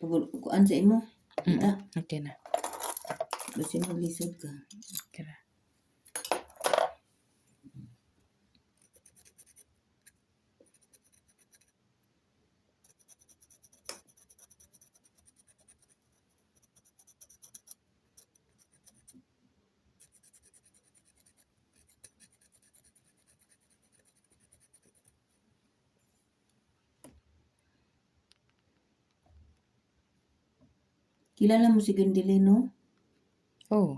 Kuan sa imo. Kita. Okay na. Basta maglisod ka. Okay na. Kilala mo si Gwendolyn, no? Oh.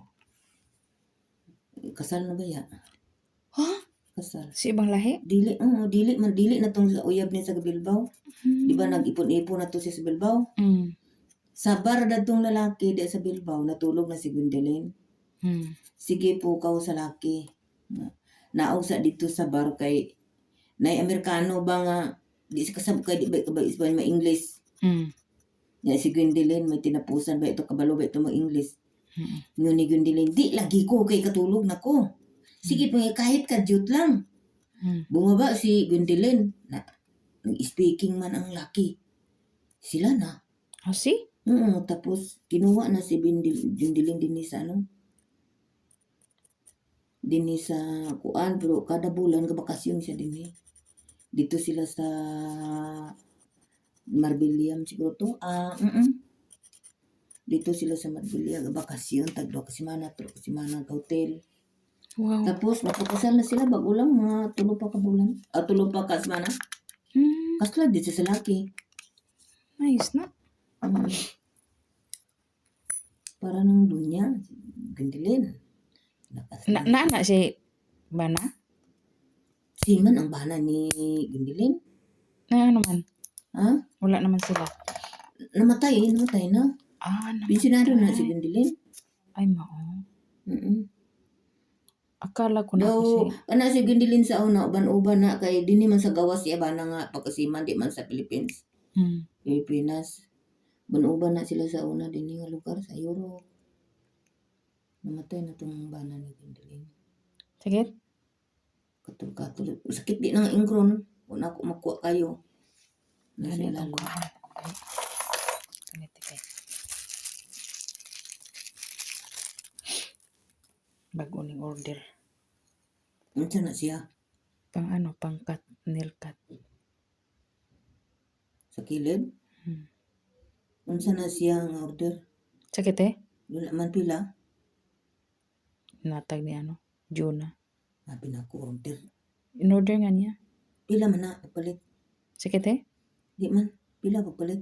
Kasal na ba ya? Ha? Kasal. Si ibang lahi? Dili na tong sa uyab ni sa Bilbao. Di ba nag-ipon-ipon na to siya sa Bilbao? Sa bar na tong lalaki di sa Bilbao, natulog na si Gwendolyn. Sige po kaw sa laki. Naog sa dito sa bar kay nay Amerikano ba nga di sa kasab kay di ba ma-English. Ya si Gwendolyn may tinapusan ba ito kabalo ba ito mag-English. Ngun ni Gwendolyn, di lagi ko kay katulog na ko. Sige pa kahit kadyot lang. Bumaba si Gwendolyn na nag-speaking man ang laki. Sila na. Oh, si? Tapos kinuha na si Gwendolyn din sa ano. Din sa kuan pero kada bulan ka bakasyon siya din. Dito sila sa Marbeliam siguro to. Dito sila sa Marbeliam bakasyon tagdo kasi mana ka hotel. Wow. Tapos napapasal na sila bago lang mga 3 pa ka bulan. 3 pa ka semana. Kasla dito sa laki. Nice na. Para nang dunya Gwendolyn. Na si Bana? Si man ang bana ni Gwendolyn. Na ano man? Ha? Wala naman sila. Namatay na. Namatay. Pensionado na si Gwendolyn. Ay, mao. Akala ko na Daw, kasi. ana si Gwendolyn sa una, uban-uban na kay dini man sa gawas siya bana nga pagkasiman di man sa Philippines. Pilipinas. Uban-uban na sila sa una dini nga lugar sa Europe. Namatay na tong bana ni Gwendolyn. Sakit? Katul. Sakit di na nga ingkron. Kung ako makuha kayo. Gani Nasa itong lalo. kuhan. Ganito kay. Bago ning order. Unsa na siya? Pang cut, nail cut. Sa kilid? Unsa na siya ang order? Sakit eh? Wala man pila? Natag ni Juna. Sabi na ko order. In order nga niya. Pila man na papalit? Sakit eh? Di man. Pila papalit?